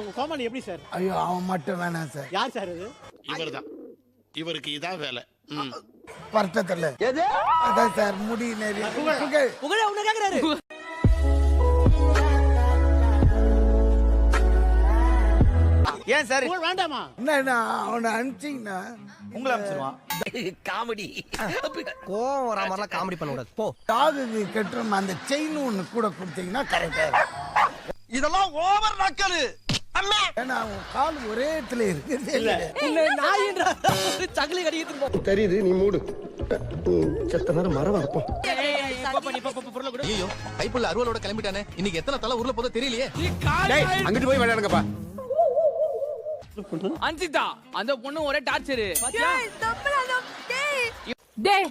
உங்க கோமாளி எப்படி சார்? ஐயோ அவன் மட்டும் வேணாம் சார். யார் சார் இது? இவர்தான். இவருக்கு இதான் வேலை. பர்த்தத்துல அதான் சார் முடி நிறைய புகழ உன்ன கேக்குறாரு. ஏன் சார் புகழ் வேண்டாமா? என்ன அவனை அனுப்பிச்சிங்கன்னா உங்களை அனுப்பிச்சிருவான். காமெடி கோவம் வர மாதிரிலாம் காமெடி பண்ண கூடாது போ. டாகுக்கு கட்டுற அந்த செயின் ஒண்ணு கூட கொடுத்தீங்கன்னா கரெக்டா இருக்கும். இதெல்லாம் ஓவர் நக்கலு. ஏன்னா அவன் கால் ஒரே இடத்துல இருக்குது. இல்ல நாயின்ற சங்கிலி கடிக்கிட்டு போ. தெரியுது நீ மூடு. செத்த நேரம் மரம் வரப்போம். ஐயோ கைப்புள்ள அருவலோட கிளம்பிட்டானே. இன்னைக்கு எத்தனை தலை ஊர்ல போதோ தெரியலையே. அங்கிட்டு போய் விளையாடுங்கப்பா. அஞ்சிதா அந்த பொண்ணு ஒரே டார்ச்சர். டேய்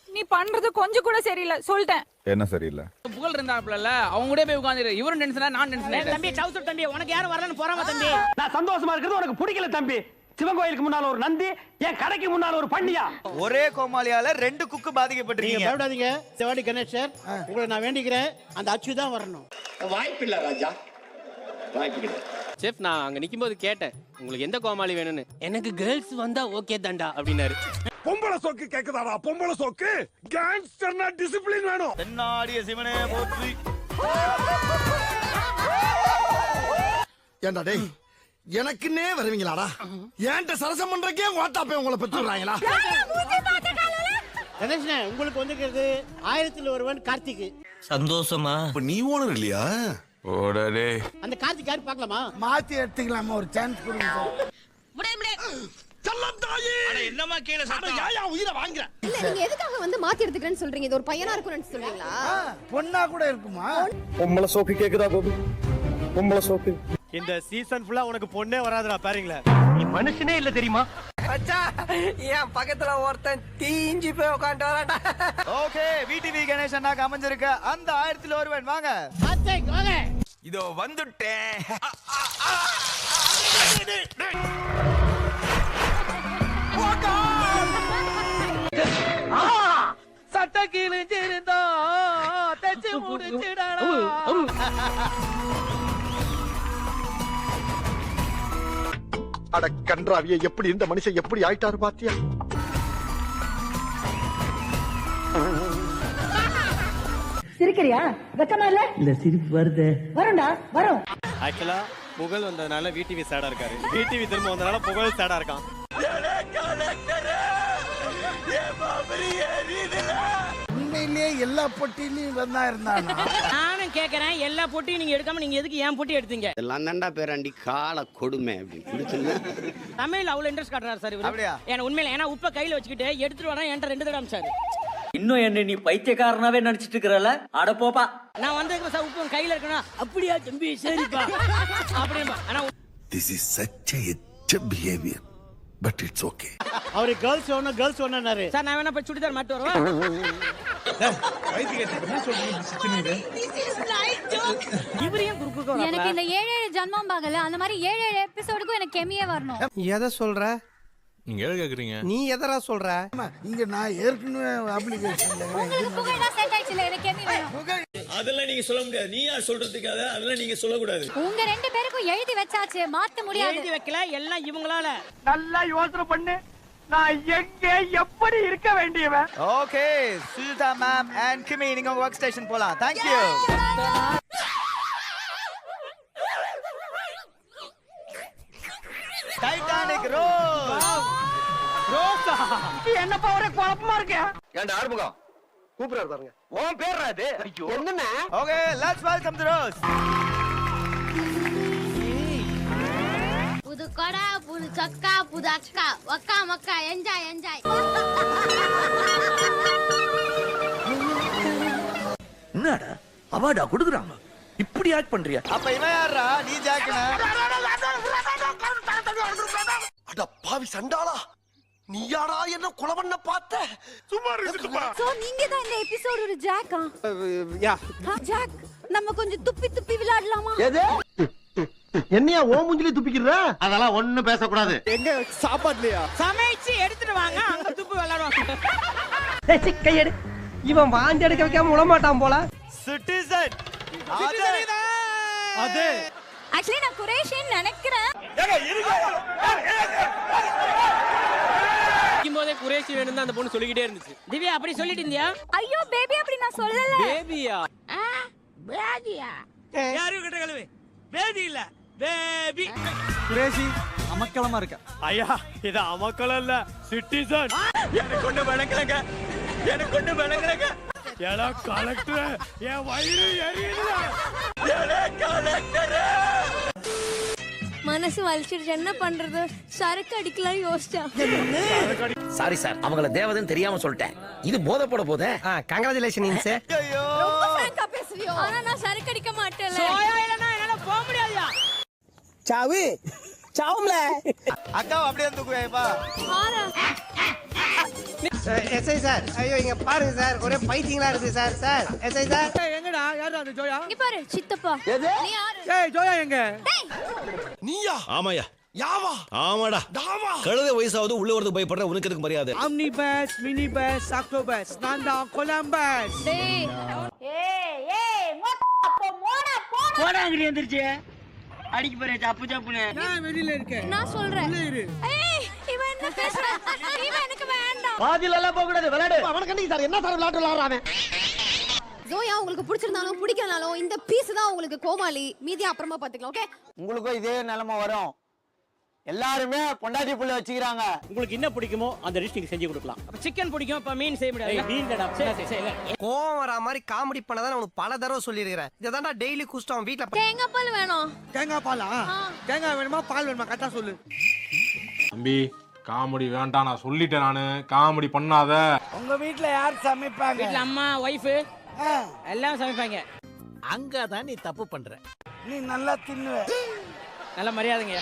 நீ பண்றது கொஞ்சம் கூட சரியில்லை சொல்லிட்டேன். என்ன சரியில்லை? புகழ் இருந்தாப்ல அவங்க கூட போய் உட்கார்ந்துரு. இவரும் டென்ஷனா நான் டென்ஷன். தம்பி டவுசர் தம்பி உனக்கு யாரும் வரலன்னு போறாம தம்பி. நான் சந்தோஷமா இருக்கிறது உனக்கு பிடிக்கல தம்பி. சிவன் கோயிலுக்கு முன்னால ஒரு நந்தி, என் கடைக்கு முன்னால ஒரு பண்டியா. ஒரே கோமாளியால 2 குக்கு நீங்க பாதிக்கப்பட்டிருக்கீங்க. பயப்படாதீங்க. செவாடி கணேஷ் சார் உங்களை நான் வேண்டிக்கிறேன். அந்த அச்சு தான் வரணும். வாய்ப்பில்லை ராஜா, வாய்ப்பில்லை. செஃப் நான் அங்க நிக்கும்போது கேட்டேன் உங்களுக்கு எந்த கோமாளி வேணும்னு. எனக்கு கேர்ள்ஸ் வந்தா ஓகே தான்டா அப்படின்னாரு. பொம்பளை சோக்கு கேக்குதாடா? பொம்பளை சோக்கு கேங்ஸ்டர்னா டிசிப்ளின் வேணும். தென்னாடிய சிவனே போற்றி. ஏண்டா டேய் எனக்குன்னே வருவீங்களாடா? ஏன்ட்ட சரசம் பண்றக்கே வாட்டாப்பே உங்களை பெற்றுறாங்களா? கணேஷ்னே உங்களுக்கு வந்திருக்கிறது 1000ல் ஒருவன் கார்த்திக். சந்தோஷமா? நீ ஓனர் இல்லையா? ஓடடே. அந்த கார்த்திக் யாரு பார்க்கலாமா? மாத்தி எடுத்துக்கலாமா? ஒரு சான்ஸ் கொடுங்க சார். என்னமா கீழே சத்தம்? ஏயா உயிரை வாங்குற? இல்ல நீங்க எதுக்காக வந்து மாத்தி எடுத்துக்கிறேன்னு சொல்றீங்க? இது ஒரு பையனா இருக்கும்னு சொல்றீங்களா? பொண்ணா கூட இருக்குமா? பொம்பளை சோக்கு கேக்குதா பாபு? பொம்பளை சோக்கு. இந்த சீசன் ஃபுல்லா உனக்கு பொண்ணே வராதுடா பாருங்களேன். நீ மனுஷனே இல்ல தெரியுமா? என் பக்கத்துல ஒருத்தன் தீஞ்சு போய் உட்காந்து வராடா. ஓகே விடிவி கணேஷ் அண்ணாக்கு அமைஞ்சிருக்க அந்த 1000ல் ஒருவன் வாங்க. கார்த்திக் வாங்க. இதோ வந்துட்டேன். சட்ட கிழிஞ்சிருந்தா தச்சு முடிச்சிடா. அட கன்றாவிய எப்படி இந்த மனுஷன் எப்படி ஆயிட்டாரு பாத்தியா? சிரிக்கிறியா? வெக்கமா இல்ல? இல்ல சிரிப்பு வருது. வரும்டா வரும். ஆக்சுவலா புகழ் வந்ததுனால விடிவி சேடா இருக்காரு. விடிவி திரும்ப வந்ததுனால புகழ் சேடா இருக்கான். உண்மையிலேயே எல்லா பொட்டிலையும் வந்தா இருந்தானா? நானும் கேக்குறேன் எல்லா பொட்டியும் நீங்க எடுக்காம நீங்க எதுக்கு ஏன் பொட்டி எடுத்தீங்க? எல்லாம் தாண்டா பேராண்டி கால கொடுமை அப்படின்னு பிடிச்சிருந்தா. தமிழ்ல அவ்வளவு இன்ட்ரெஸ்ட் காட்டுறாரு சார் இவரு. அப்படியா? ஏன்னா உண்மையில ஏன்னா உப்ப கையில வச்சுக்கிட்டு எடுத்துட்டு வரா என்கிட்ட 2 தடவை சார். இன்னும் என்ன நீ பைத்தியக்காரனாவே நடிச்சிட்டு இருக்கறல? அட போப்பா. நான் வந்து சார் உப்பு கையில இருக்கணும். அப்படியா தம்பி சரிப்பா அப்படியே. ஆனா This is such a behavior, but it's okay. அவரு கேர்ள்ஸ் ஒன்னாரு சார். நான் வேணா போய் சுடிதார் மாட்டு வரவா? இவரையும் குறுக்குக்கு வரா. எனக்கு இந்த 7 ஜன்மம் பாகல அந்த மாதிரி 7 எபிசோடுக்கும் எனக்கு கெமியே வரணும். எதை சொல்ற? நீங்க எதை கேக்குறீங்க? நீ எதரா சொல்ற? இங்க நான் ஏற்கனவே அப்ளிகேஷன்ல உங்களுக்கு புகழ் தான் செட் ஆயிடுச்சுல, எனக்கு கெமி வேணும். அதெல்லாம் நீங்க சொல்ல முடியாது. நீ யார் சொல்றதுக்காக? அதெல்லாம் நீங்க சொல்ல கூடாது. உங்க 2 பேருக்கும் எழுதி வச்சாச்சு, மாத்த முடியாது. எழுதி வைக்கல எல்லாம் இவங்களால. நல்லா யோசனை பண்ணு. நான் எங்க எப்படி இருக்க வேண்டியவன்? ஓகே சுல்தா மேம் அண்ட் கிமி நீங்க உங்க ஒர்க் ஸ்டேஷன் போலாம். Thank you. Titanic rose. என்னப்பா ஒரே குழப்பமா இருக்கு. ஏன்டா ஆறுமுகம் கூப்பிடுறாரு பாருங்க. உன் பேர் அது? என்னன்னா okay let's welcome the Rose. புது கொடா, புது சக்கா, புது அக்கா, வக்கா மக்கா, என்ஜாய் என்ஜாய். என்னடா அவார்டா கொடுக்குறாங்க? இப்படி ஆக்ட் பண்றியா? அப்ப இவன் யாரா? நீ ஜாக்கினா? அட பாவி சண்டாளா, நீ யாரா என்ன கொலை பண்ண பார்த்த? சும்மா இருந்துட்டுப்பா. சோ நீங்க தான் இந்த எபிசோட் ஒரு ஜாக்கா? யா ஜாக் நம்ம கொஞ்சம் துப்பி துப்பி விளையாடலாமா? எது? என்னையா ஓ மூஞ்சிலே துப்பிக்கிறற? அதெல்லாம் ஒண்ணும் பேசக்கூடாது. எங்க சாப்பாட்லையா? சமைச்சு எடுத்துட்டு வாங்க அங்க துப்பு விளையாடுவாங்க. டேய் கையெடு. இவன் வாந்தி எடுக்க வைக்காம விட மாட்டான் போல. சிட்டிசன் அது ஆக்சுவலி நான் குரேஷின்னு நினைக்கிறேன். போதே குரேஷி வேணும் அந்த பொண்ணு சொல்லிக்கிட்டே இருந்துச்சு. திவ்யா அப்படி சொல்லிட்டு இருந்தியா? ஐயோ பேபி அப்படி நான் சொல்லல. பேபியா? பேபியா? யாரும் கிட்ட கழுவு. பேபி இல்ல, பேபி. குரேஷி அமக்களமா இருக்க. ஐயா இது அமக்களம் இல்ல, சிட்டிசன். எனக்கு கொண்டு வணக்கலங்க, எனக்கு கொண்டு வணக்கலங்க. ஏடா கலெக்டர், என் வயிறு எரியுது. ஏடா கலெக்டர். மனசு வலிச்சிருச்சு, என்ன பண்றது? சரக்கு அடிக்கலாம் யோசிச்சேன். சாரி சார், அவங்கள தேவதன்னு தெரியாம சொல்லிட்டேன். இது போதை போட போதே. Congratulation sir. ரொம்ப ஃப்ராங்கா பேசுறியோ? ஆனா நான் சரக்கு அடிக்க மாட்டேன்ல. சோயா இல்லனா என்னால போக முடியாதுயா. சாவு சாவும்ல. அக்கா அப்படியே தூக்குவேப்பா. ஆரா எஸ்ஐ சார், ஐயோ இங்க பாருங்க சார், ஒரே பைத்தியங்களா இருக்கு சார். Sir SI sir. எங்கடா யாரா அந்த ஜோயா? இங்க பாரு சித்தப்பா. நீ யாரு? ஏய் ஜோயா எங்க? நீயா? ஆமாயா, யாவா? ஆமாடா. தாவா? கழுத வயசாவது உள்ள வரது பயப்படுற உனக்கு எதுக்கு மரியாதை? Omni bus, mini bus, ஆக்டோ bus, நான் தான் கொலம்பஸ். டேய் ஏய் ஏய் மொத்த மோனா போடா. போடாங்கடி எந்திரச்சு. அடிக்க போறே சப்பு சப்புனே. நான் வெளியில இருக்கேன். நான் சொல்றேன். ஏய் இவன் என்ன பேசுறான்? இவன் எனக்கு வேண்டாம். பாதில எல்லாம் போக கூடாது, விளையாடு. அவன கண்டிக்கு சார் என்ன சார் விளையாட்டு விளையாடுறான்? ஜோயா உங்களுக்கு பிடிச்சிருந்தாலும் பிடிக்கலனாலும் இந்த பீஸ் தான் உங்களுக்கு கோமாளி. மீதி அப்புறமா பாத்துக்கலாம். ஓகே? உங்களுக்கும் இதே நிலைமை வரும். எல்லாருமே பொண்டாட்டி புள்ள வச்சுக்கிறாங்க. உங்களுக்கு என்ன பிடிக்குமோ அந்த டிஷ் நீங்க செஞ்சு கொடுக்கலாம். அப்ப சிக்கன் பிடிக்கும், அப்ப மீன் செய்ய முடியாது. மீன் கடா. சரி. கோவம் வரா மாதிரி காமெடி பண்ணதான் உனக்கு பல தடவை சொல்லியிருக்கிறேன். இதான்டா டெய்லி குஸ்டம் வீட்ல. தேங்காய் பால் வேணும். தேங்காய் பாலா? தேங்காய் வேணுமா பால் வேணுமா கரெக்டா சொல்லு. தம்பி காமெடி வேண்டாம், நான் சொல்லிட்டேன். நானு காமெடி பண்ணாத. உங்க வீட்ல யார் சமைப்பாங்க? வீட்ல அம்மா, வைஃப் எல்லாம் சமைப்பாங்க. அங்கதான் நீ தப்பு பண்ற. நீ நல்லா தின்னுவ. நல்ல மரியாதைங்க.